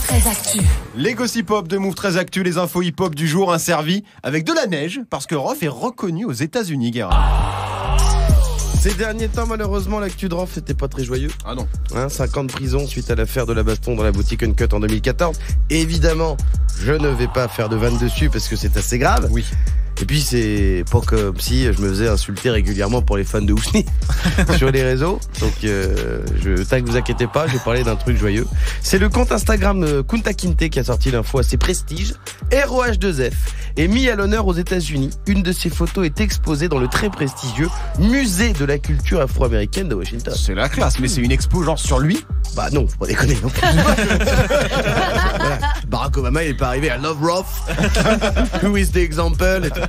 très actu. Les gossip hop de Move très actu, les infos hip hop du jour servis avec de la neige parce que Rof est reconnu aux États-Unis, Guérin. Ces derniers temps, malheureusement, l'actu de Rof c'était pas très joyeux. Ah non. 5 ans de prison suite à l'affaire de la baston dans la boutique Uncut en 2014. Évidemment, je ne vais pas faire de vanne dessus parce que c'est assez grave. Oui. Et puis c'est pas comme si je me faisais insulter régulièrement pour les fans de Housni sur les réseaux. Donc tant que vous inquiétez pas, je vais parler d'un truc joyeux. C'est le compte Instagram Kunta Kinte qui a sorti l'info assez prestige. ROH2F est mis à l'honneur aux États-Unis. Une de ses photos est exposée dans le très prestigieux Musée de la culture afro-américaine de Washington. C'est la classe, mais c'est une expo genre sur lui? Bah non, faut pas déconner non plus. Voilà. Barack Obama il est pas arrivé à Love Roth. Who is the example et tout.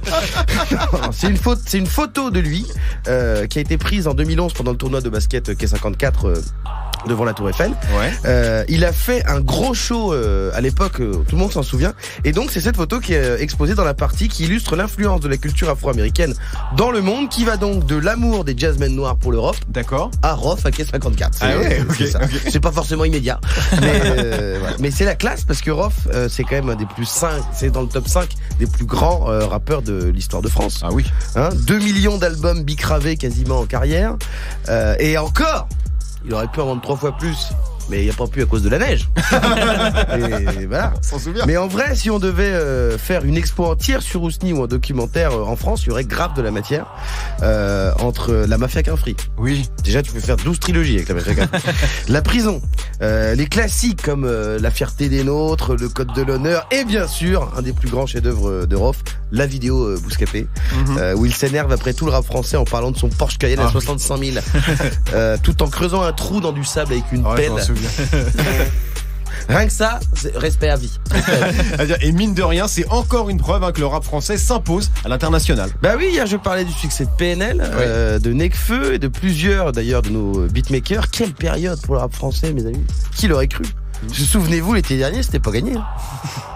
C'est une photo de lui qui a été prise en 2011 pendant le tournoi de basket K54 devant la Tour Eiffel. Ouais. Il a fait un gros show à l'époque, tout le monde s'en souvient. Et donc c'est cette photo qui est exposée dans la partie qui illustre l'influence de la culture afro-américaine dans le monde, qui va donc de l'amour des jazzmen noirs pour l'Europe, d'accord, à Roth à K54. Ah ouais, okay, c'est ça. Okay. C'est pas forcément immédiat, mais, voilà. Mais c'est la classe parce que Roth c'est quand même un des plus 5, c'est dans le top 5 des plus grands rappeurs de l'histoire de France. Ah oui. 2 millions d'albums bicravés quasiment en carrière, et encore il aurait pu en vendre 3 fois plus, mais il n'y a pas pu à cause de la neige. Et voilà. S'en souvient. Mais en vrai, si on devait faire une expo entière sur Housni ou un documentaire en France, il y aurait grave de la matière entre la mafia qu'un fric. Oui. Déjà, tu peux faire 12 trilogies avec la mafia qu'un fric. La prison, les classiques comme La fierté des nôtres, Le code de l'honneur, et bien sûr, un des plus grands chefs-d'œuvre de Rof, la vidéo Bouscapé, où il s'énerve après tout le rap français en parlant de son Porsche Cayenne à 65 000, tout en creusant un trou dans du sable avec une pelle. Rien que ça, c'est respect à vie. Et mine de rien, c'est encore une preuve que le rap français s'impose à l'international. Bah oui, hier je parlais du succès de PNL, de Nekfeu et de plusieurs d'ailleurs de nos beatmakers. Quelle période pour le rap français, mes amis. Qui l'aurait cru? Souvenez-vous, l'été dernier, c'était pas gagné.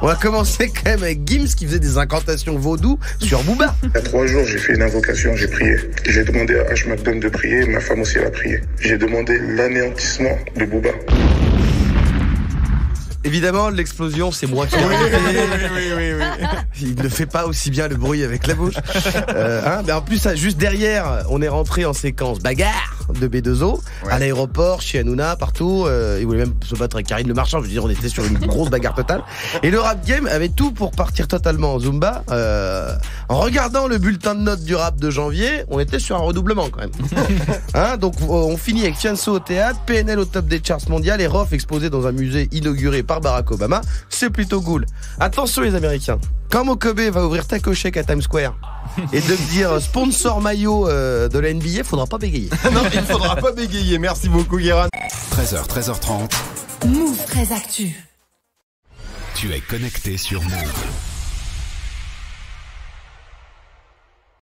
On a commencé quand même avec Gims qui faisait des incantations vaudou sur Booba. Il y a 3 jours, j'ai fait une invocation, j'ai prié. J'ai demandé à H. McDonald de prier, ma femme aussi elle a prié. J'ai demandé l'anéantissement de Booba. Évidemment, l'explosion, c'est moi qui l'ai Oui. Il ne fait pas aussi bien le bruit avec la bouche. Mais en plus, juste derrière, on est rentré en séquence bagarre de B2O, à l'aéroport, chez Hanouna, partout. Il voulait même se battre avec Karine Le Marchand. Je veux dire, on était sur une grosse bagarre totale. Et le rap game avait tout pour partir totalement en Zumba. En regardant le bulletin de notes du rap de janvier, on était sur un redoublement quand même. Donc on finit avec Fianso au théâtre, PNL au top des charts mondiales et Rof exposé dans un musée inauguré par Barack Obama. C'est plutôt cool. Attention les Américains, quand Mokobe va ouvrir Taco Shake à Times Square et de dire sponsor maillot de la NBA, faudra pas bégayer. Non, il faudra pas bégayer. Merci beaucoup, Guérin. 13h, 13h30. Move très actu. Tu es connecté sur Move.